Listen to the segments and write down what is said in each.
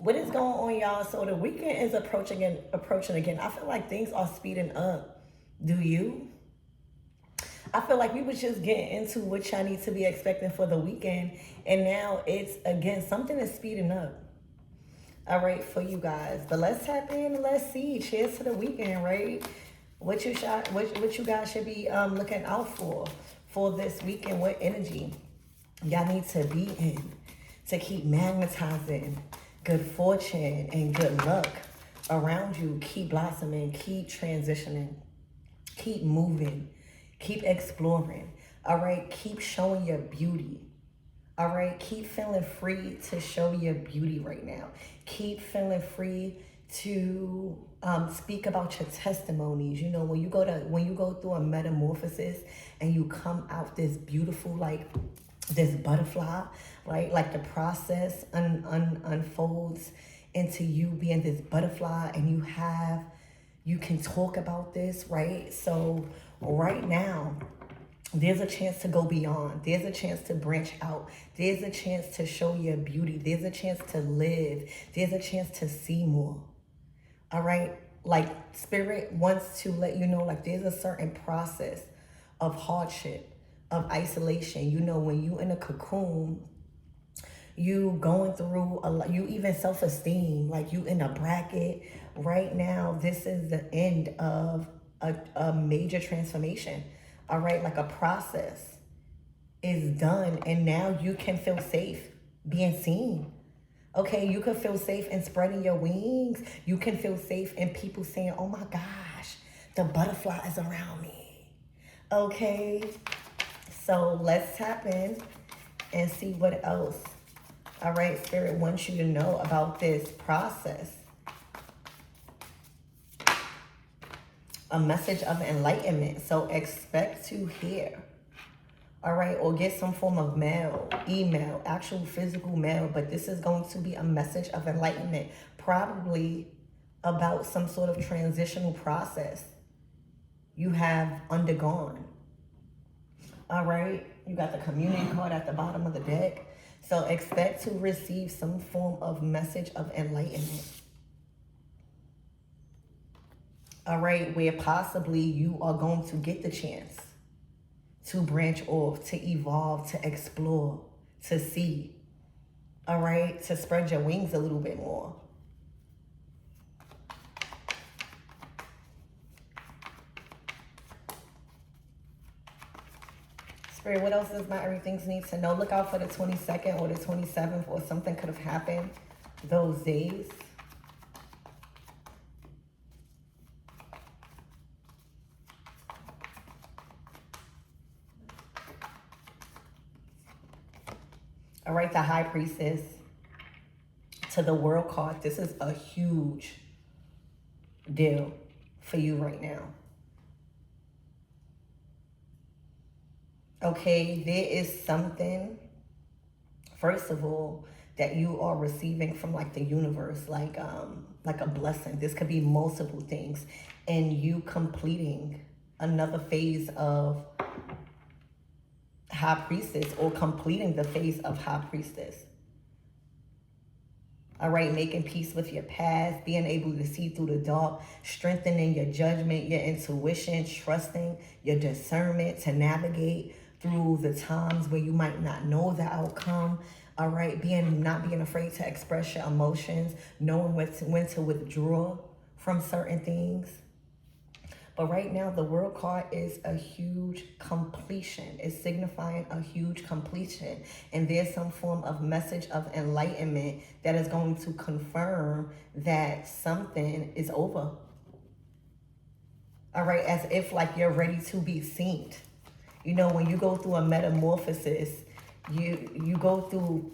What is going on, y'all? So the weekend is approaching again. I feel like things are speeding up. Do you? I feel like we was just getting into what y'all need to be expecting for the weekend, and now it's again something is speeding up. All right, for you guys. But let's tap in and let's see. Cheers to the weekend, right? What you guys should be looking out for this weekend. What energy y'all need to be in to keep magnetizing good fortune and good luck around you. Keep blossoming, keep transitioning, keep moving, keep exploring. All right, keep showing your beauty. All right, keep feeling free to show your beauty right now. Keep feeling free to speak about your testimonies. You know, when you go through a metamorphosis and you come out this beautiful, like this butterfly, right? Like the process unfolds into you being this butterfly, and you can talk about this, right? So right now, there's a chance to go beyond. There's a chance to branch out. There's a chance to show your beauty. There's a chance to live. There's a chance to see more. All right? Like spirit wants to let you know, like there's a certain process of hardship, of isolation. You know, when you in a cocoon, you going through a lot, you even self-esteem, like you in a bracket. Right now, this is the end of a major transformation. All right, like a process is done, and now you can feel safe being seen. Okay, you can feel safe in spreading your wings. You can feel safe in people saying, oh my gosh, the butterfly is around me. Okay, so let's tap in and see what else. All right, Spirit wants you to know about this process. A message of enlightenment. So expect to hear, all right, or get some form of mail, email, actual physical mail. But this is going to be a message of enlightenment, probably about some sort of transitional process you have undergone. All right, you got the communion card at the bottom of the deck. So expect to receive some form of message of enlightenment. All right, where possibly you are going to get the chance to branch off, to evolve, to explore, to see. All right, to spread your wings a little bit more. Spirit, what else does not everything need to know? Look out for the 22nd or the 27th, or something could have happened those days. All right, the High Priestess to the World card. This is a huge deal for you right now. Okay, there is something, first of all, that you are receiving from like the universe, like a blessing. This could be multiple things, and you completing another phase of High Priestess, or completing the phase of High Priestess. All right, making peace with your past, being able to see through the dark, strengthening your judgment, your intuition, trusting your discernment to navigate through the times where you might not know the outcome. All right, not being afraid to express your emotions, knowing when to withdraw from certain things. But right now, the World card is a huge completion. It's signifying a huge completion. And there's some form of message of enlightenment that is going to confirm that something is over. All right, as if like you're ready to be seen. You know, when you go through a metamorphosis, you go through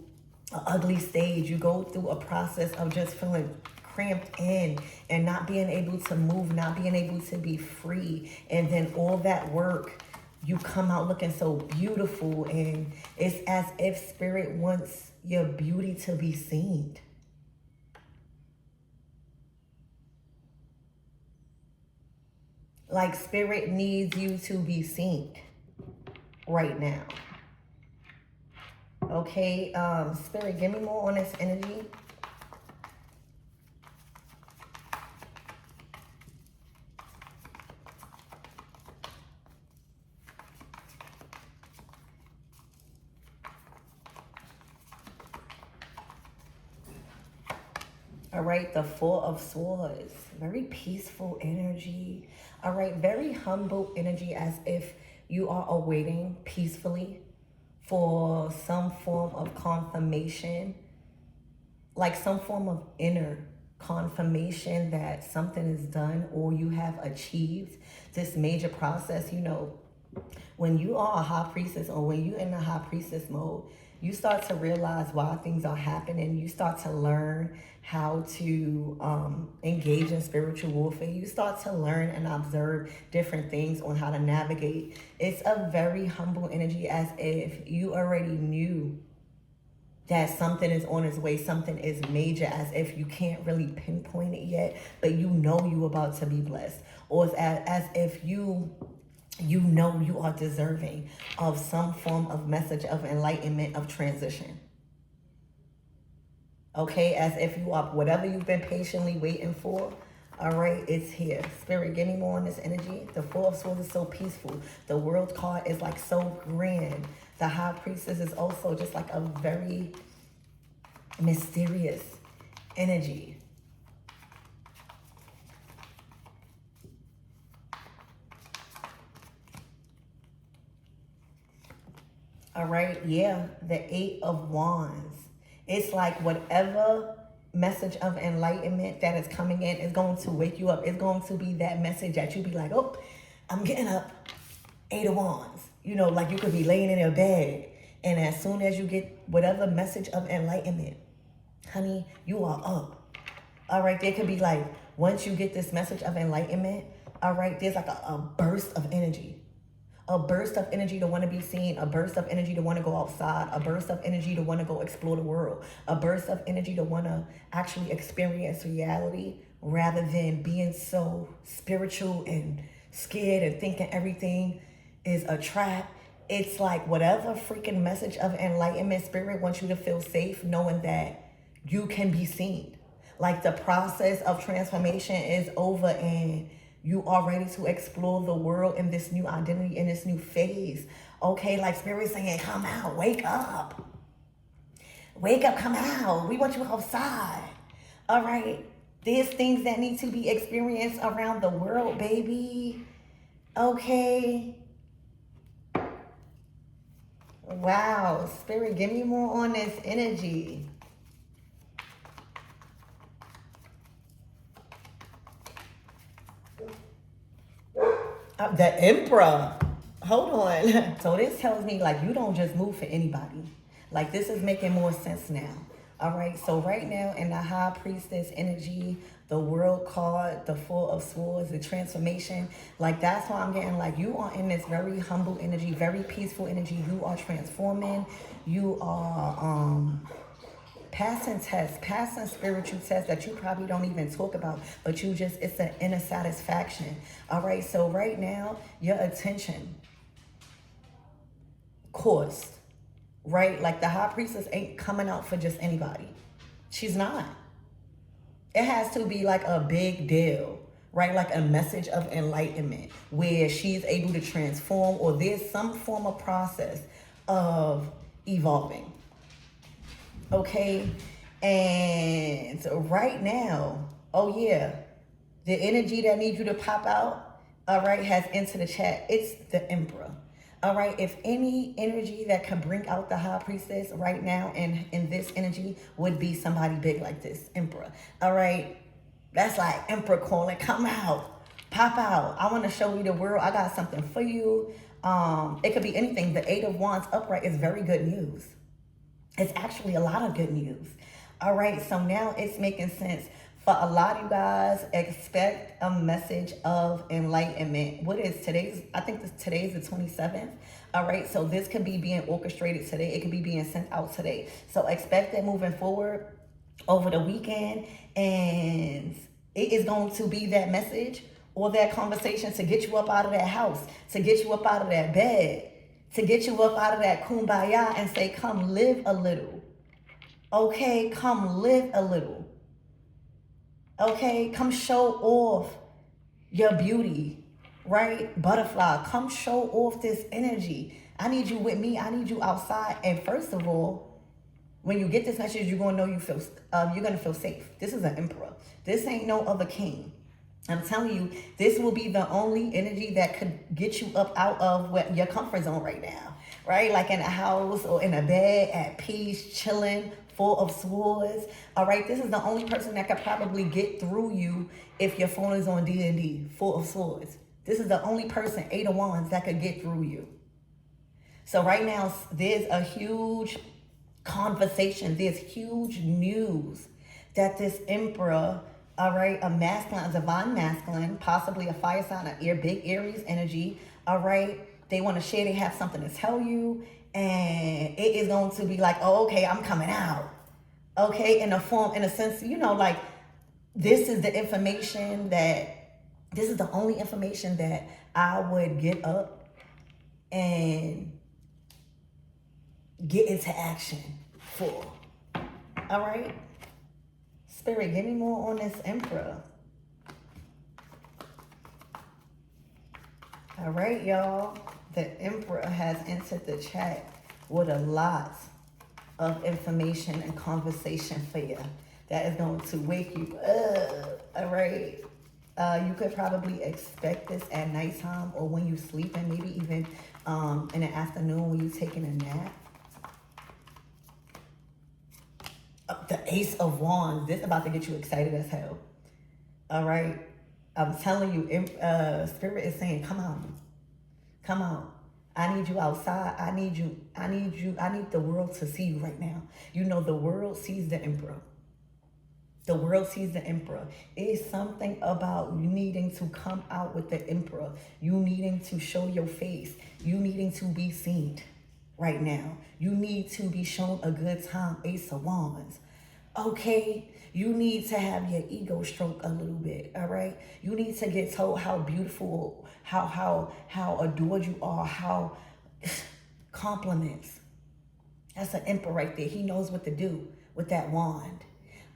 an ugly stage. You go through a process of just feeling cramped in and not being able to move, not being able to be free. And then all that work, you come out looking so beautiful, and it's as if Spirit wants your beauty to be seen. Like Spirit needs you to be seen right now. Okay, Spirit, give me more on this energy. All right, the Four of Swords, very peaceful energy. All right, very humble energy, as if you are awaiting peacefully for some form of confirmation, like some form of inner confirmation that something is done or you have achieved this major process. You know, when you are a high priestess or when you're in a high priestess mode, you start to realize why things are happening. You start to learn how to engage in spiritual warfare. You start to learn and observe different things on how to navigate. It's a very humble energy, as if you already knew that something is on its way, something is major, as if you can't really pinpoint it yet, but you know you about to be blessed. Or it's as if you know you are deserving of some form of message of enlightenment, of transition. Okay, as if you are, whatever you've been patiently waiting for, all right, it's here. Spirit, give me more on this energy. The Four of Swords is so peaceful. The World card is like so grand. The High Priestess is also just like a very mysterious energy. All right, yeah, the Eight of Wands. It's like whatever message of enlightenment that is coming in is going to wake you up. It's going to be that message that you be like, oh, I'm getting up. Eight of Wands. You know, like you could be laying in your bed, and as soon as you get whatever message of enlightenment, honey, you are up. All right, there could be like, once you get this message of enlightenment, all right, there's like a burst of energy. A burst of energy to want to be seen, a burst of energy to want to go outside, a burst of energy to want to go explore the world, a burst of energy to want to actually experience reality rather than being so spiritual and scared and thinking everything is a trap. It's like whatever freaking message of enlightenment, spirit wants you to feel safe knowing that you can be seen. Like the process of transformation is over and you are ready to explore the world in this new identity, in this new phase. Okay, like spirit saying, come out, wake up. Wake up, come out. We want you outside. All right. There's things that need to be experienced around the world, baby. Okay. Wow. Spirit, give me more on this energy. The Emperor. Hold on. So this tells me like you don't just move for anybody. Like this is making more sense now. All right. So right now in the High Priestess energy, the World card, the Four of Swords, the transformation, like that's why I'm getting like you are in this very humble energy, very peaceful energy. You are transforming. You are passing tests, passing spiritual tests that you probably don't even talk about, but you just, it's an inner satisfaction. All right, so right now, your attention cost, right? Like the High Priestess ain't coming out for just anybody. She's not. It has to be like a big deal, right? Like a message of enlightenment where she's able to transform, or there's some form of process of evolving. Okay, and right now, oh yeah, the energy that needs you to pop out, all right, has entered the chat. It's the Emperor. All right, if any energy that can bring out the High Priestess right now and in this energy would be somebody big like this, Emperor. All right, that's like Emperor calling, come out, pop out. I want to show you the world. I got something for you. It could be anything. The Eight of Wands upright is very good news. It's actually a lot of good news. All right, so now it's making sense. For a lot of you guys, expect a message of enlightenment. What is today's? I think today's the 27th. All right, so this could be being orchestrated today. It could be being sent out today. So expect that moving forward over the weekend. And it is going to be that message or that conversation to get you up out of that house, to get you up out of that bed, to get you up out of that kumbaya and say, come live a little. Okay, come live a little. Okay, come show off your beauty, right? Butterfly, come show off this energy. I need you with me. I need you outside. And first of all, When you get this message, you're gonna know you're gonna feel safe. This is an emperor. This ain't no other king. I'm telling you, this will be the only energy that could get you up out of your comfort zone right now, right? Like in a house or in a bed, at peace, chilling, full of swords. All right, this is the only person that could probably get through you if your phone is on D&D, full of swords. This is the only person, Eight of Wands, that could get through you. So right now, there's a huge conversation. There's huge news that this emperor, all right, a masculine, a divine masculine, possibly a fire sign, an air, big Aries energy, all right, they want to share, they have something to tell you, and it is going to be like, oh, okay, I'm coming out. Okay, in a form, in a sense, like this is the information this is the only information that I would get up and get into action for. All right? Spirit, give me more on this emperor. All right, y'all. The emperor has entered the chat with a lot of information and conversation for you that is going to wake you up. All right? You could probably expect this at nighttime or when you sleep, and maybe even in the afternoon when you're taking a nap. The Ace of Wands. This is about to get you excited as hell. All right? I'm telling you, Spirit is saying, come on. Come on. I need you outside. I need the world to see you right now. The world sees the emperor. The world sees the emperor. It is something about you needing to come out with the emperor. You needing to show your face. You needing to be seen right now. You need to be shown a good time, Ace of Wands. Okay? You need to have your ego stroke a little bit, all right? You need to get told how beautiful, how adored you are, how compliments. That's an emperor right there. He knows what to do with that wand.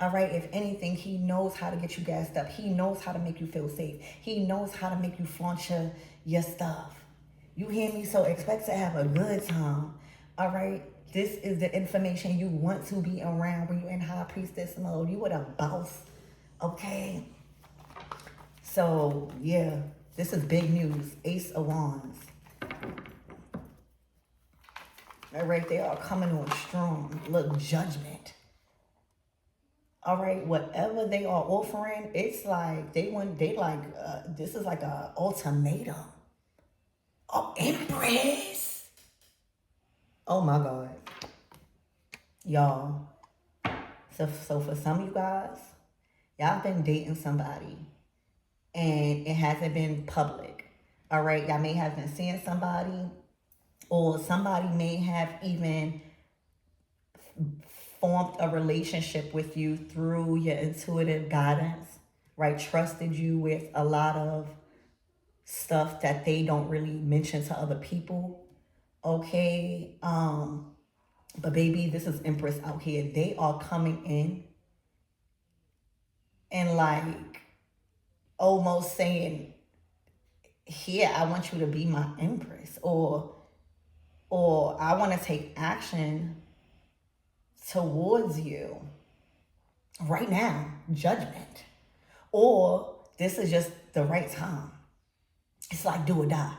All right, if anything, he knows how to get you gassed up. He knows how to make you feel safe. He knows how to make you flaunt your stuff. You hear me? So expect to have a good time. All right, this is the information you want to be around when you're in high priestess mode. You with a boss, okay? So yeah, this is big news. Ace of Wands. All right, they are coming on strong. Look, judgment. All right, whatever they are offering, it's like this is like a ultimatum. Oh, Empress. Oh my God. Y'all. So for some of you guys, y'all been dating somebody and it hasn't been public. All right, y'all may have been seeing somebody, or somebody may have even formed a relationship with you through your intuitive guidance, right? Trusted you with a lot of stuff that they don't really mention to other people, okay? But baby, this is Empress out here. They are coming in and like almost saying, here, I want you to be my Empress, or I want to take action towards you right now, judgment, or this is just the right time. It's like do or die.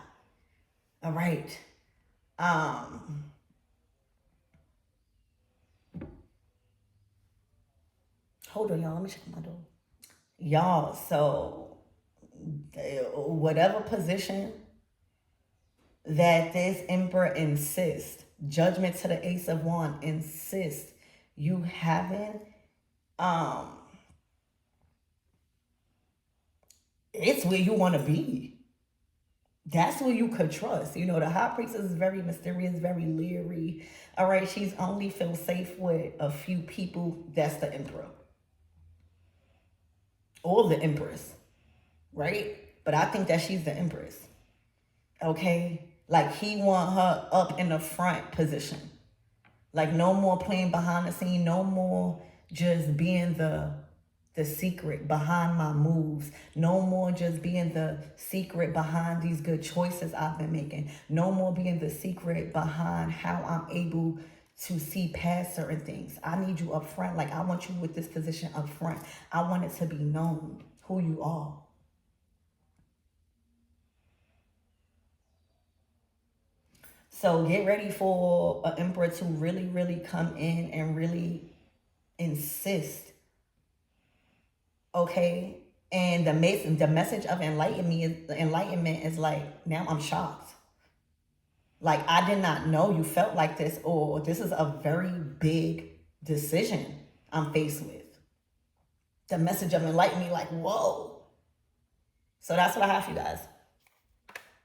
All right. Hold on, y'all. Let me check my door. Y'all, so whatever position that this emperor insists, judgment to the Ace of Wands insists you having, it's where you want to be. That's where you could trust. The high priestess is very mysterious, very leery. All right, she's only feel safe with a few people. That's the emperor. Or the empress, right? But I think that she's the empress. Okay? Like he want her up in the front position. Like no more playing behind the scene, no more just being the secret behind my moves. No more just being the secret behind these good choices I've been making. No more being the secret behind how I'm able to see past certain things. I need you up front. Like, I want you with this position up front. I want it to be known who you are. So get ready for an emperor to really, really come in and really insist. Okay. And the message of enlightenment is like, now I'm shocked. Like, I did not know you felt like this, or this is a very big decision I'm faced with. The message of enlightenment, like, whoa. So that's what I have for you guys.